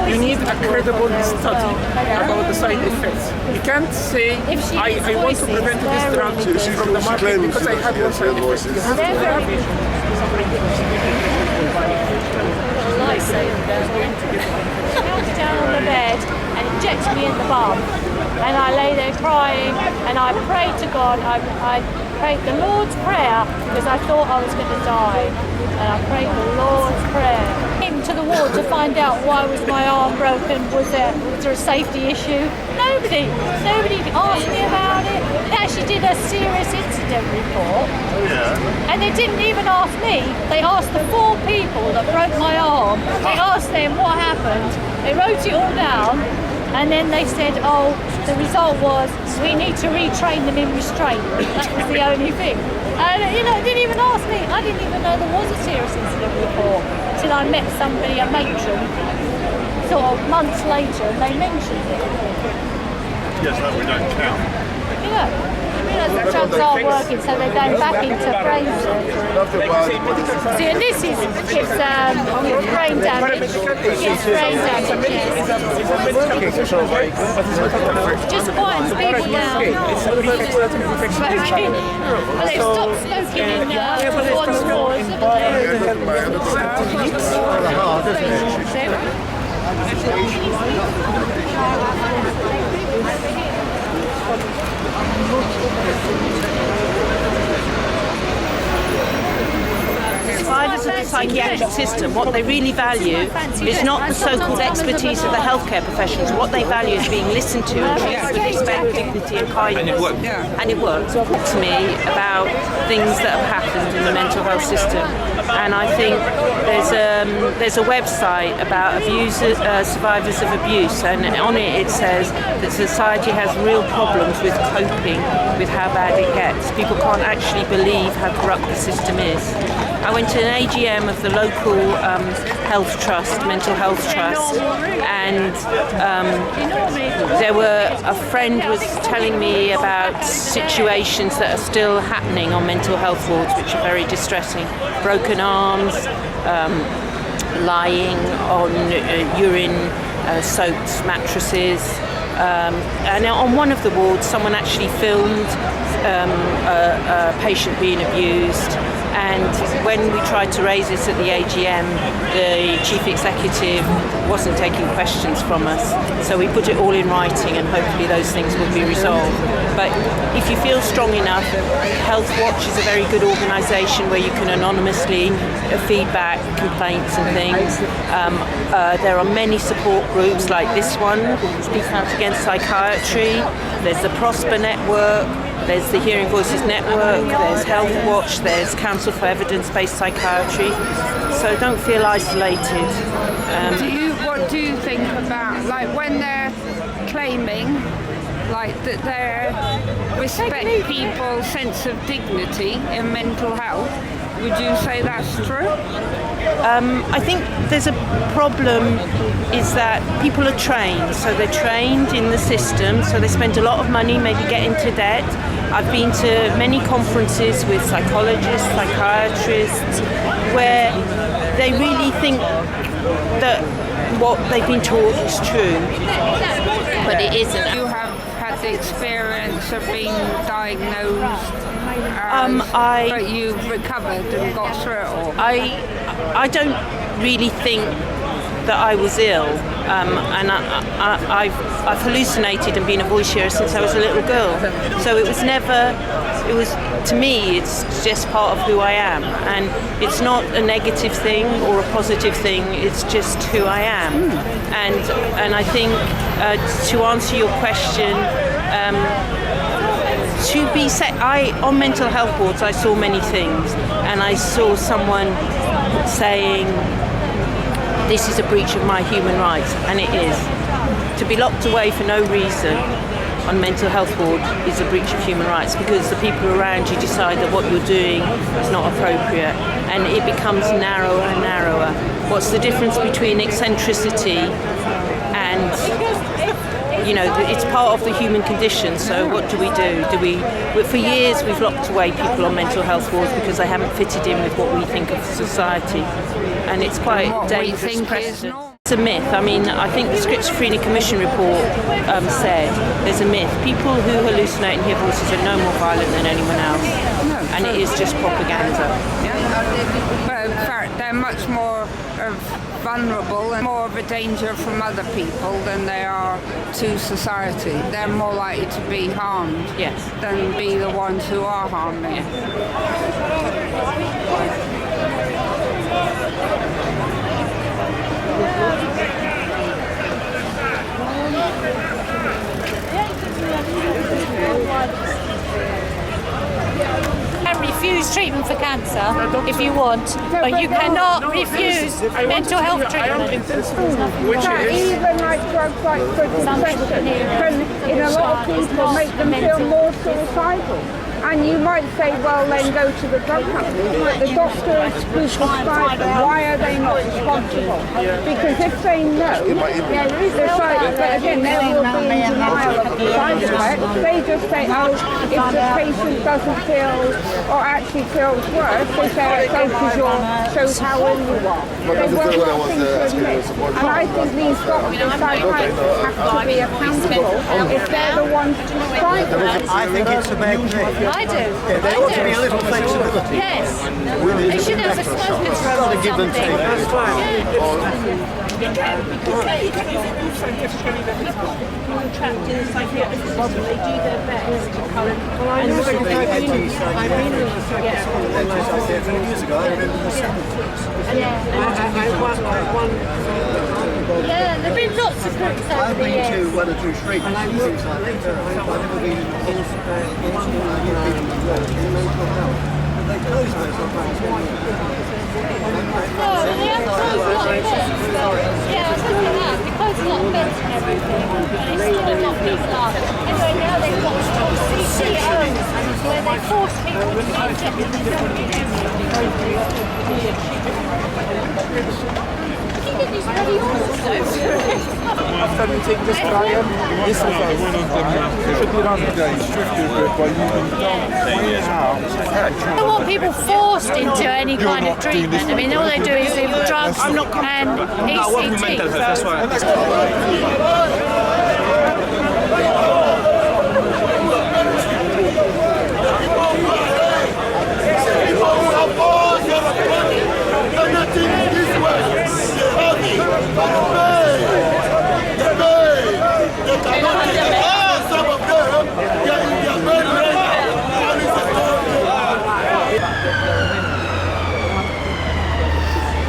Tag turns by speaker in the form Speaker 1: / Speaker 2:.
Speaker 1: You need a credible study about the side effects. You can't say, I want to prevent this drug from the market because I had one side effect. You have to have it.
Speaker 2: Down on the bed and injected me in the bum. And I lay there crying and I prayed to God. I prayed the Lord's Prayer because I thought I was going to die. And I prayed the Lord's Prayer. Came to the ward to find out why was my arm broken. Was there a safety issue? Nobody asked me about it. They actually did a serious incident report. And they didn't even ask me. They asked the 4 people that broke my arm. They asked them what happened. They wrote it all down. And then they said, oh, the result was we need to retrain them in restraint. That was the only thing. And they didn't even ask me. I didn't even know there was a serious incident report till I met somebody, a matron, sort of months later, and they mentioned it.
Speaker 3: Yes, that we don't count.
Speaker 2: The drugs are working, so they're going back into brain surgery. See, and this is brain damage. It's brain damage, yes. Just quite big now. Smoking. Well, they've stopped smoking in one stores,
Speaker 4: Providers of the psychiatric system, what they really value is not the so-called expertise of the healthcare professionals. What they value is being listened to and treated with respect, dignity and kindness.
Speaker 3: And it works.
Speaker 4: And it works. Talk to me about things that have happened in the mental health system. And I think there's a website about survivors of abuse, and on it says that society has real problems with coping with how bad it gets. People can't actually believe how corrupt the system is. I went to an AGM of the local health trust, mental health trust, and a friend was telling me about situations that are still happening on mental health wards, which are very distressing. Broken arms, lying on urine-soaked mattresses. And on one of the wards, someone actually filmed a patient being abused. And when we tried to raise this at the AGM, the chief executive wasn't taking questions from us. So we put it all in writing, and hopefully those things will be resolved. But if you feel strong enough, Health Watch is a very good organisation where you can anonymously feedback complaints and things. There are many support groups like this one, Speak Out Against Psychiatry. There's the Prosper Network. There's the Hearing Voices Network, there's Health Watch, there's Council for Evidence-Based Psychiatry. So don't feel isolated.
Speaker 5: What do you think about, like, when they're claiming, like, that they respect people's sense of dignity in mental health? Would you say that's true?
Speaker 4: I think there's a problem is that people are trained. So they're trained in the system, so they spend a lot of money, maybe get into debt. I've been to many conferences with psychologists, psychiatrists, where they really think that what they've been taught is true, but it isn't.
Speaker 5: You have had the experience of being diagnosed, but you've recovered and got through it all.
Speaker 4: I don't really think that I was ill, and I've hallucinated and been a voice hearer since I was a little girl. So to me, it's just part of who I am, and it's not a negative thing or a positive thing. It's just who I am, and I think to answer your question. On mental health wards, I saw many things, and I saw someone saying, this is a breach of my human rights, and it is. To be locked away for no reason on mental health ward is a breach of human rights, because the people around you decide that what you're doing is not appropriate, and it becomes narrower and narrower. What's the difference between eccentricity and it's part of the human condition. So what do? For years we've locked away people on mental health wards because they haven't fitted in with what we think of society, and it's quite dangerous precedent. It's a myth. I mean, I think the Schizophrenia Commission report said there's a myth. People who hallucinate and hear voices are no more violent than anyone else, and it is just propaganda.
Speaker 5: But in fact, they're much more vulnerable and more of a danger from other people than they are to society. They're more likely to be harmed than be the ones who are harming.
Speaker 2: Refuse treatment for cancer if you want, but you cannot refuse mental health treatment.
Speaker 6: Even like drugs like for depression can, in a lot of people, make them feel more suicidal. And you might say, well, then go to the drug companies, but the doctors who prescribe them, why are they not responsible? Because if they know, it's like, but again, they will be in denial of the side effects. They just say, oh, if the patient doesn't feel, or actually feels worse, they say, it's because shows how ill you are. They won't want things to admit. And I think these doctors, psychiatrists have to be accountable if they're the ones prescribing them.
Speaker 7: I think it's a bad thing.
Speaker 2: I do.
Speaker 7: There ought to be a little flexibility.
Speaker 2: Yes. They should have a smoke control or something.
Speaker 7: That's right.
Speaker 4: Trapped in the psychiatric system, they do their best to current.
Speaker 7: I've been in the psychiatric a few years ago. I remember the symptoms.
Speaker 2: Yeah, there have been lots of groups over
Speaker 7: I've
Speaker 2: the
Speaker 7: been
Speaker 2: years.
Speaker 7: to one or two shrinks and things like that. I've never been in mental health. But they closed those on about 10 years.
Speaker 2: Oh, they have closed a lot of beds. Yeah, I was looking at that. They closed a lot of beds and everything. And they still lock people up. Anyway, now they've got CCOs where they force people to be injected. These bloody horses.
Speaker 1: After you take this trial, this is you should be run
Speaker 2: I don't want people forced into any kind of treatment. I mean, all they do is drugs and ECT.